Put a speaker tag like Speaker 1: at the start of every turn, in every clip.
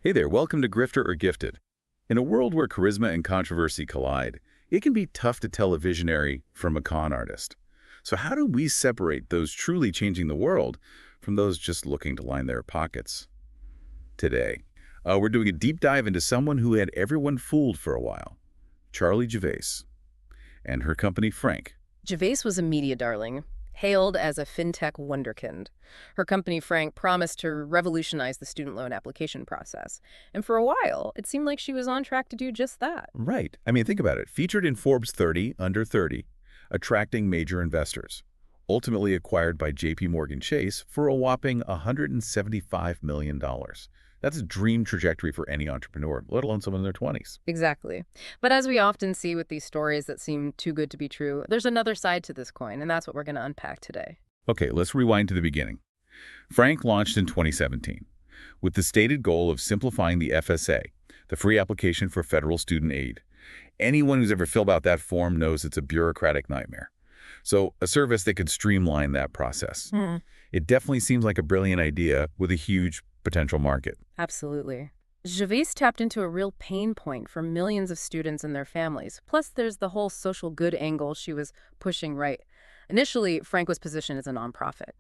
Speaker 1: Hey there, welcome to Grifter or Gifted. In a world where charisma and controversy collide, it can be tough to tell a visionary from a con artist. So how do we separate those truly changing the world from those just looking to line their pockets? Today, we're doing a deep dive into someone who had everyone fooled for a while, Charlie Javice, and her company Frank.
Speaker 2: Javice was a media darling, hailed as a fintech wonderkind. Her company, Frank, promised to revolutionize the student loan application process. And for a while, it seemed like she was on track to do just that.
Speaker 1: Right. I mean, think about it. Featured in Forbes 30 under 30, attracting major investors. Ultimately acquired by JPMorgan Chase for a whopping $175 million. That's a dream trajectory for any entrepreneur, let alone someone in their 20s.
Speaker 2: Exactly. But as we often see with these stories that seem too good to be true, there's another side to this coin, and that's what we're going to unpack today.
Speaker 1: Okay, let's rewind to the beginning. Frank launched in 2017 with the stated goal of simplifying the FSA, the free application for federal student aid. Anyone who's ever filled out that form knows it's a bureaucratic nightmare. So a service that could streamline that process. It definitely seems like a brilliant idea with a huge potential market.
Speaker 2: Absolutely. Javice tapped into a real pain point for millions of students and their families. Plus, there's the whole social good angle she was pushing right. Initially, Frank was positioned as a nonprofit,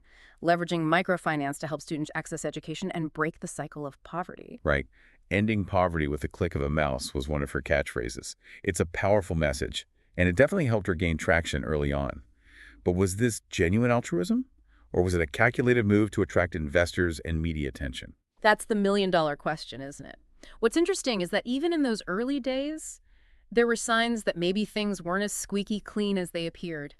Speaker 2: leveraging microfinance to help students access education and break the cycle of poverty.
Speaker 1: Right. Ending poverty with a click of a mouse was one of her catchphrases. It's a powerful message, and it definitely helped her gain traction early on. But was this genuine altruism? Or was it a calculated move to attract investors and media attention?
Speaker 2: That's the million-dollar question, isn't it? What's interesting is that even in those early days, there were signs that maybe things weren't as squeaky clean as they appeared.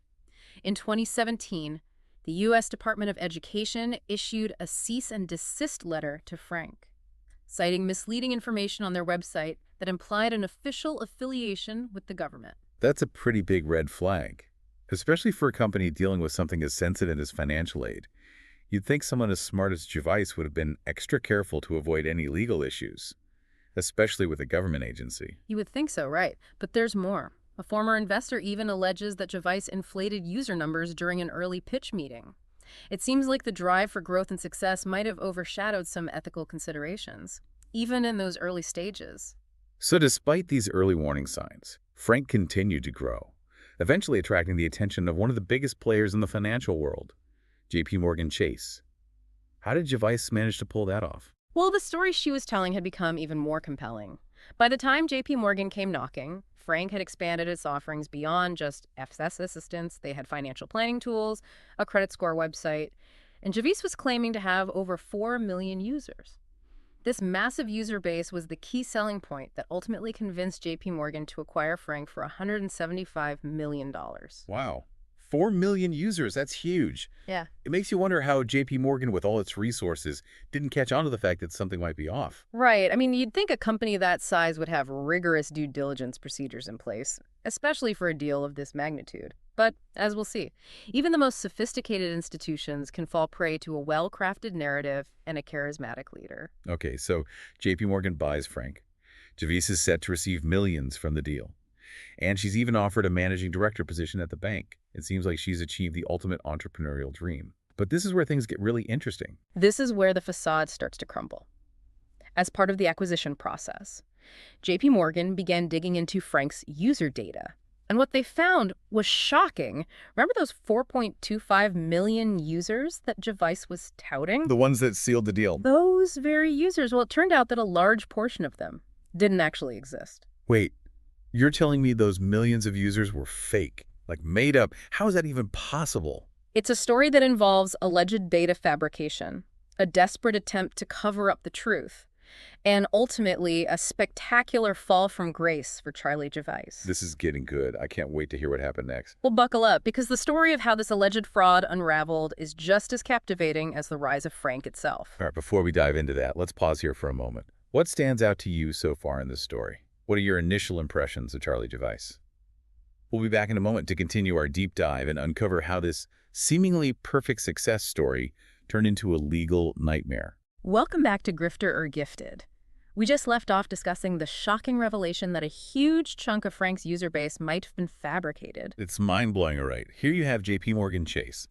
Speaker 2: In 2017, the U.S. Department of Education issued a cease and desist letter to Frank, citing misleading information on their website that implied an official affiliation with the government.
Speaker 1: That's a pretty big red flag, especially for a company dealing with something as sensitive as financial aid. You'd think someone as smart as Javice would have been extra careful to avoid any legal issues, especially with a government agency.
Speaker 2: You would think so, right? But there's more. A former investor even alleges that Javice inflated user numbers during an early pitch meeting. It seems like the drive for growth and success might have overshadowed some ethical considerations, even in those early stages.
Speaker 1: So despite these early warning signs, Frank continued to grow, eventually attracting the attention of one of the biggest players in the financial world, JPMorgan Chase. How did Javice manage to pull that off?
Speaker 2: Well, the story she was telling had become even more compelling. By the time JP Morgan came knocking, Frank had expanded its offerings beyond just FS assistance. They had financial planning tools, a credit score website, and Javice was claiming to have over 4 million users. This massive user base was the key selling point that ultimately convinced JP Morgan to acquire Frank for $175 million.
Speaker 1: Wow. 4 million users, that's huge.
Speaker 2: Yeah.
Speaker 1: It makes you wonder how JP Morgan, with all its resources, didn't catch on to the fact that something might be off.
Speaker 2: Right. I mean, you'd think a company that size would have rigorous due diligence procedures in place, especially for a deal of this magnitude. But as we'll see, even the most sophisticated institutions can fall prey to a well-crafted narrative and a charismatic leader.
Speaker 1: Okay, so JP Morgan buys Frank. Javice is set to receive millions from the deal. And she's even offered a managing director position at the bank. It seems like she's achieved the ultimate entrepreneurial dream. But this is where things get really interesting.
Speaker 2: This is where the facade starts to crumble. As part of the acquisition process, JP Morgan began digging into Frank's user data. And what they found was shocking. Remember those 4.25 million users that Javice was touting?
Speaker 1: The ones that sealed the deal.
Speaker 2: Those very users. Well, it turned out that a large portion of them didn't actually exist.
Speaker 1: Wait, you're telling me those millions of users were fake, like made up? How is that even possible?
Speaker 2: It's a story that involves alleged data fabrication, a desperate attempt to cover up the truth, and ultimately a spectacular fall from grace for Charlie Javice.
Speaker 1: This is getting good. I can't wait to hear what happened next.
Speaker 2: Well, buckle up, because the story of how this alleged fraud unraveled is just as captivating as the rise of Frank itself.
Speaker 1: All right, before we dive into that, let's pause here for a moment. What stands out to you so far in this story? What are your initial impressions of Charlie Javice? We'll be back in a moment to continue our deep dive and uncover how this seemingly perfect success story turned into a legal nightmare.
Speaker 2: Welcome back to Grifter or Gifted. We just left off discussing the shocking revelation that a huge chunk of Frank's user base might have been fabricated.
Speaker 1: It's mind-blowing, all right. Here you have JPMorgan Chase,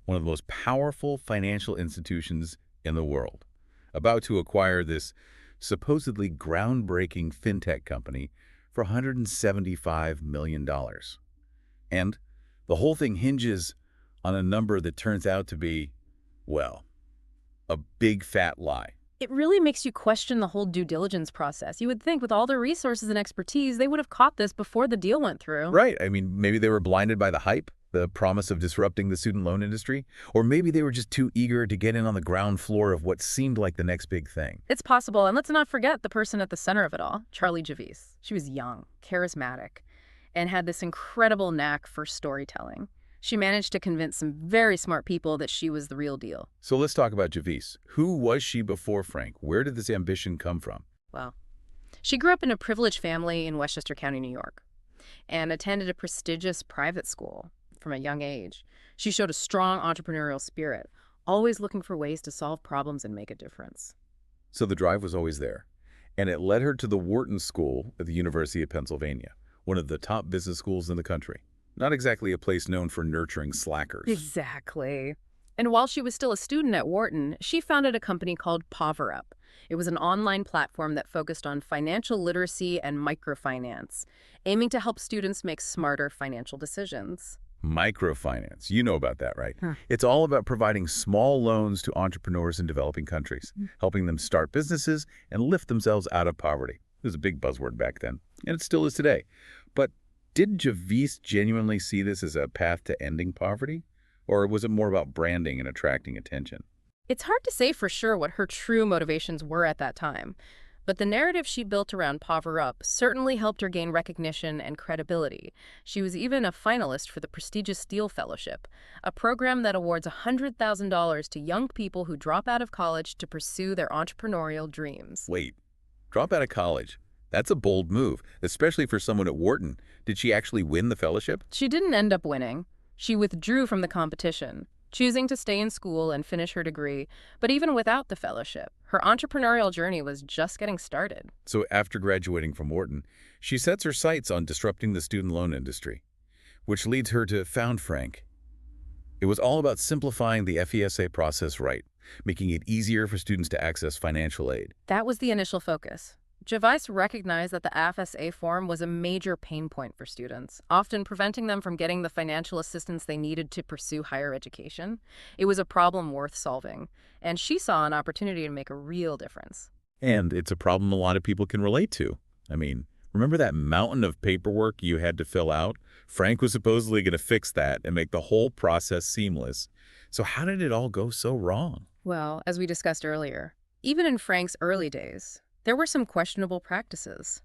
Speaker 1: one of the most powerful financial institutions in the world, about to acquire this supposedly groundbreaking fintech company for $175 million. And the whole thing hinges on a number that turns out to be, well, a big fat lie.
Speaker 2: It really makes you question the whole due diligence process. You would think with all their resources and expertise, they would have caught this before the deal went through.
Speaker 1: Right. I mean, maybe they were blinded by the hype, the promise of disrupting the student loan industry, or maybe they were just too eager to get in on the ground floor of what seemed like the next big thing.
Speaker 2: It's possible, and let's not forget the person at the center of it all, Charlie Javice. She was young, charismatic, and had this incredible knack for storytelling. She managed to convince some very smart people that she was the real deal.
Speaker 1: So let's talk about Javice. Who was she before Frank? Where did this ambition come from?
Speaker 2: Well, she grew up in a privileged family in Westchester County, New York, and attended a prestigious private school from a young age. She showed a strong entrepreneurial spirit, always looking for ways to solve problems and make a difference.
Speaker 1: So the drive was always there, and it led her to the Wharton School at the University of Pennsylvania, one of the top business schools in the country. Not exactly a place known for nurturing slackers.
Speaker 2: Exactly. And while she was still a student at Wharton, she founded a company called PowerUp. It was an online platform that focused on financial literacy and microfinance, aiming to help students make smarter financial decisions.
Speaker 1: Microfinance. You know about that, right? It's all about providing small loans to entrepreneurs in developing countries, helping them start businesses and lift themselves out of poverty. It was a big buzzword back then, and it still is today. But did Javice genuinely see this as a path to ending poverty? Or was it more about branding and attracting attention?
Speaker 2: It's hard to say for sure what her true motivations were at that time, but the narrative she built around PowerUp certainly helped her gain recognition and credibility. She was even a finalist for the prestigious Steele Fellowship, a program that awards $100,000 to young people who drop out of college to pursue their entrepreneurial dreams.
Speaker 1: Wait, drop out of college? That's a bold move, especially for someone at Wharton. Did she actually win the fellowship?
Speaker 2: She didn't end up winning. She withdrew from the competition, choosing to stay in school and finish her degree. But even without the fellowship, her entrepreneurial journey was just getting started.
Speaker 1: So after graduating from Wharton, she sets her sights on disrupting the student loan industry, which leads her to found Frank. It was all about simplifying the FESA process right, making it easier for students to access financial aid.
Speaker 2: That was the initial focus. Javice recognized that the FSA form was a major pain point for students, often preventing them from getting the financial assistance they needed to pursue higher education. It was a problem worth solving, and she saw an opportunity to make a real difference.
Speaker 1: And it's a problem a lot of people can relate to. I mean, remember that mountain of paperwork you had to fill out? Frank was supposedly going to fix that and make the whole process seamless. So how did it all go so wrong?
Speaker 2: Well, as we discussed earlier, even in Frank's early days, there were some questionable practices.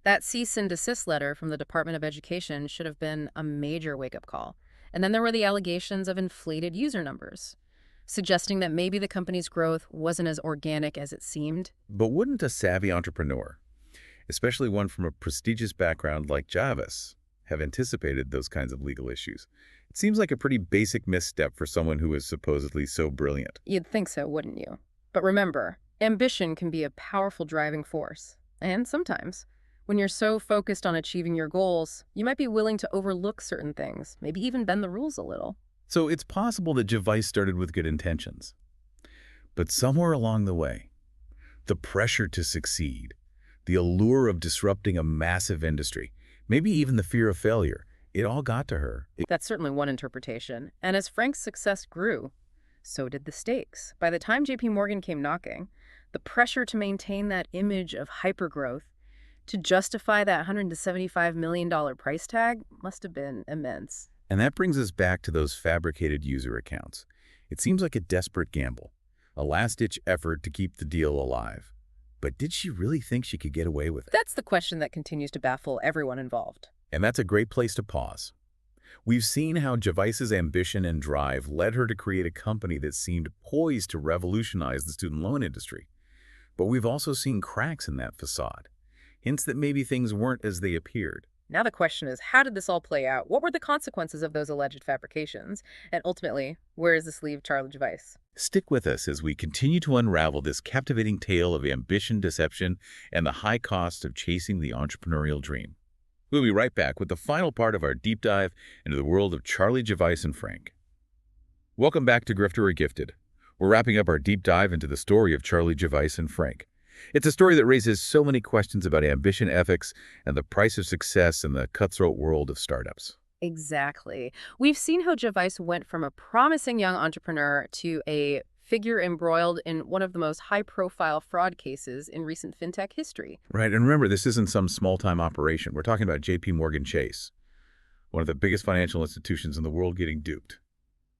Speaker 2: That cease and desist letter from the Department of Education should have been a major wake-up call. And then there were the allegations of inflated user numbers, suggesting that maybe the company's growth wasn't as organic as it seemed.
Speaker 1: But wouldn't a savvy entrepreneur, especially one from a prestigious background like Javice, have anticipated those kinds of legal issues? It seems like a pretty basic misstep for someone who is supposedly so brilliant.
Speaker 2: You'd think so, wouldn't you? But remember, ambition can be a powerful driving force. And sometimes, when you're so focused on achieving your goals, you might be willing to overlook certain things, maybe even bend the rules a little.
Speaker 1: So it's possible that Javice started with good intentions. But somewhere along the way, the pressure to succeed, the allure of disrupting a massive industry, maybe even the fear of failure, it all got to her.
Speaker 2: That's certainly one interpretation. And as Frank's success grew, so did the stakes. By the time JPMorgan came knocking, the pressure to maintain that image of hypergrowth, to justify that $175 million price tag, must have been immense.
Speaker 1: And that brings us back to those fabricated user accounts. It seems like a desperate gamble, a last-ditch effort to keep the deal alive. But did she really think she could get away with it?
Speaker 2: That's the question that continues to baffle everyone involved.
Speaker 1: And that's a great place to pause. We've seen how Javice's ambition and drive led her to create a company that seemed poised to revolutionize the student loan industry. But we've also seen cracks in that facade, hints that maybe things weren't as they appeared.
Speaker 2: Now the question is, how did this all play out? What were the consequences of those alleged fabrications? And ultimately, where does this leave Charlie Javice?
Speaker 1: Stick with us as we continue to unravel this captivating tale of ambition, deception, and the high cost of chasing the entrepreneurial dream. We'll be right back with the final part of our deep dive into the world of Charlie Javice and Frank. Welcome back to Grifter or Gifted. We're wrapping up our deep dive into the story of Charlie Javice and Frank. It's a story that raises so many questions about ambition, ethics, and the price of success in the cutthroat world of startups.
Speaker 2: Exactly. We've seen how Javice went from a promising young entrepreneur to a figure embroiled in one of the most high-profile fraud cases in recent fintech history.
Speaker 1: Right, and remember, this isn't some small-time operation. We're talking about JPMorgan Chase, one of the biggest financial institutions in the world getting duped.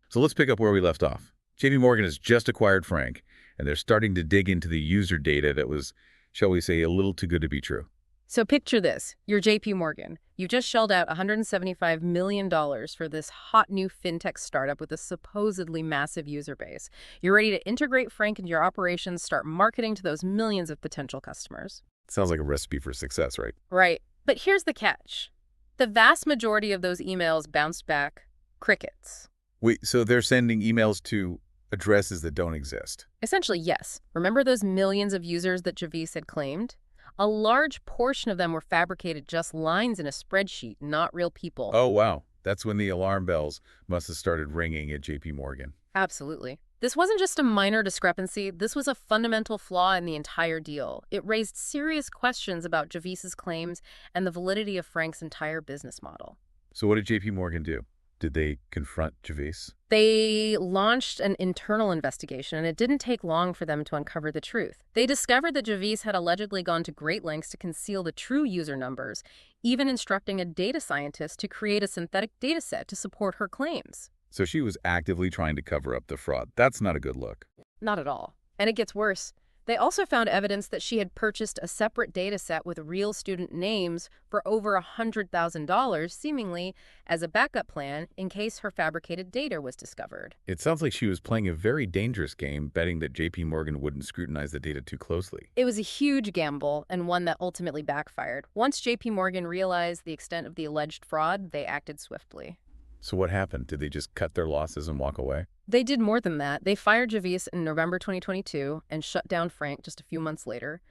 Speaker 1: So let's pick up where we left off. JPMorgan has just acquired Frank, and they're starting to dig into the user data that was, shall we say, a little too good to be true.
Speaker 2: So picture this. You're JP Morgan. You've just shelled out $175 million for this hot new fintech startup with a supposedly massive user base. You're ready to integrate Frank into your operations, start marketing to those millions of potential customers.
Speaker 1: Sounds like a recipe for success, right?
Speaker 2: Right. But here's the catch. The vast majority of those emails bounced back crickets.
Speaker 1: Wait, so they're sending emails to addresses that don't exist?
Speaker 2: Essentially, yes. Remember those millions of users that Javice had claimed? A large portion of them were fabricated, just lines in a spreadsheet, not real people.
Speaker 1: Oh, wow. That's when the alarm bells must have started ringing at JPMorgan.
Speaker 2: Absolutely. This wasn't just a minor discrepancy. This was a fundamental flaw in the entire deal. It raised serious questions about Javice's claims and the validity of Frank's entire business model.
Speaker 1: So what did JPMorgan do? Did they confront Javice?
Speaker 2: They launched an internal investigation, and it didn't take long for them to uncover the truth. They discovered that Javice had allegedly gone to great lengths to conceal the true user numbers, even instructing a data scientist to create a synthetic data set to support her claims.
Speaker 1: So she was actively trying to cover up the fraud. That's not a good look.
Speaker 2: Not at all. And it gets worse. They also found evidence that she had purchased a separate data set with real student names for over $100,000, seemingly as a backup plan in case her fabricated data was discovered.
Speaker 1: It sounds like she was playing a very dangerous game, betting that JPMorgan wouldn't scrutinize the data too closely.
Speaker 2: It was a huge gamble, and one that ultimately backfired. Once JPMorgan realized the extent of the alleged fraud, they acted swiftly.
Speaker 1: So what happened? Did they just cut their losses and walk away?
Speaker 2: They did more than that. They fired Javice in November 2022 and shut down Frank just a few months later.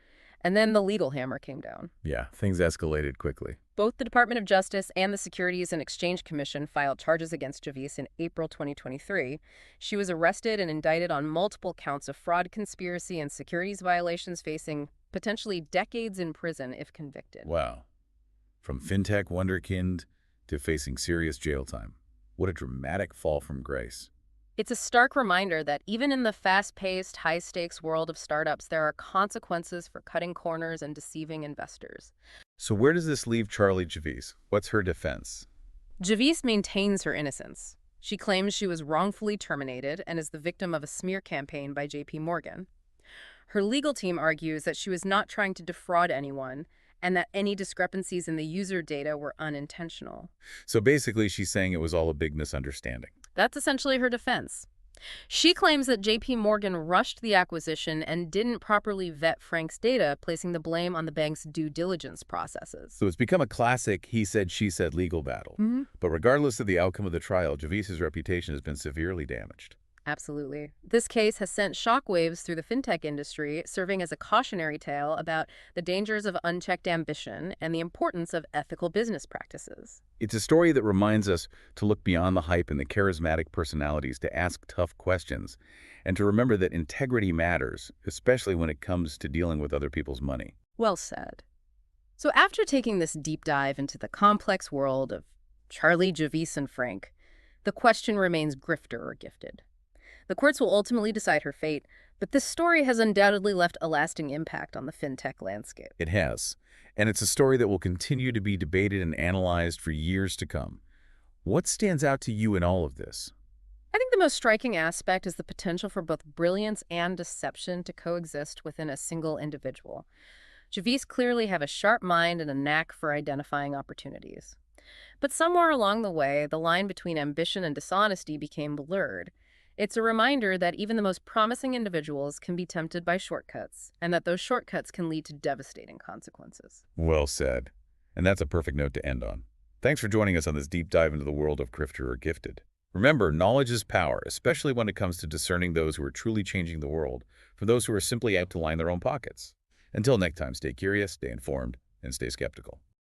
Speaker 2: And then the legal hammer came down.
Speaker 1: Yeah, things escalated quickly.
Speaker 2: Both the Department of Justice and the Securities and Exchange Commission filed charges against Javice in April 2023. She was arrested and indicted on multiple counts of fraud, conspiracy, and securities violations, facing potentially decades in prison if convicted.
Speaker 1: Wow. From fintech wonderkind to facing serious jail time. What a dramatic fall from grace.
Speaker 2: It's a stark reminder that even in the fast-paced, high-stakes world of startups, there are consequences for cutting corners and deceiving investors.
Speaker 1: So where does this leave Charlie Javice? What's her defense?
Speaker 2: Javice maintains her innocence. She claims she was wrongfully terminated and is the victim of a smear campaign by JP Morgan. Her legal team argues that she was not trying to defraud anyone and that any discrepancies in the user data were unintentional.
Speaker 1: So basically, she's saying it was all a big misunderstanding.
Speaker 2: That's essentially her defense. She claims that JP Morgan rushed the acquisition and didn't properly vet Frank's data, placing the blame on the bank's due diligence processes.
Speaker 1: So it's become a classic he said, she said legal battle. But regardless of the outcome of the trial, Javice's reputation has been severely damaged.
Speaker 2: Absolutely. This case has sent shockwaves through the fintech industry, serving as a cautionary tale about the dangers of unchecked ambition and the importance of ethical business practices.
Speaker 1: It's a story that reminds us to look beyond the hype and the charismatic personalities, to ask tough questions, and to remember that integrity matters, especially when it comes to dealing with other people's money.
Speaker 2: Well said. So after taking this deep dive into the complex world of Charlie, Javice, and Frank, the question remains grifter or gifted. The courts will ultimately decide her fate, but this story has undoubtedly left a lasting impact on the fintech landscape.
Speaker 1: It has. And it's a story that will continue to be debated and analyzed for years to come. What stands out to you in all of this?
Speaker 2: I think the most striking aspect is the potential for both brilliance and deception to coexist within a single individual. Javice clearly had a sharp mind and a knack for identifying opportunities. But somewhere along the way, the line between ambition and dishonesty became blurred. It's a reminder that even the most promising individuals can be tempted by shortcuts, and that those shortcuts can lead to devastating consequences.
Speaker 1: Well said. And that's a perfect note to end on. Thanks for joining us on this deep dive into the world of grifter or gifted. Remember, knowledge is power, especially when it comes to discerning those who are truly changing the world from those who are simply out to line their own pockets. Until next time, stay curious, stay informed, and stay skeptical.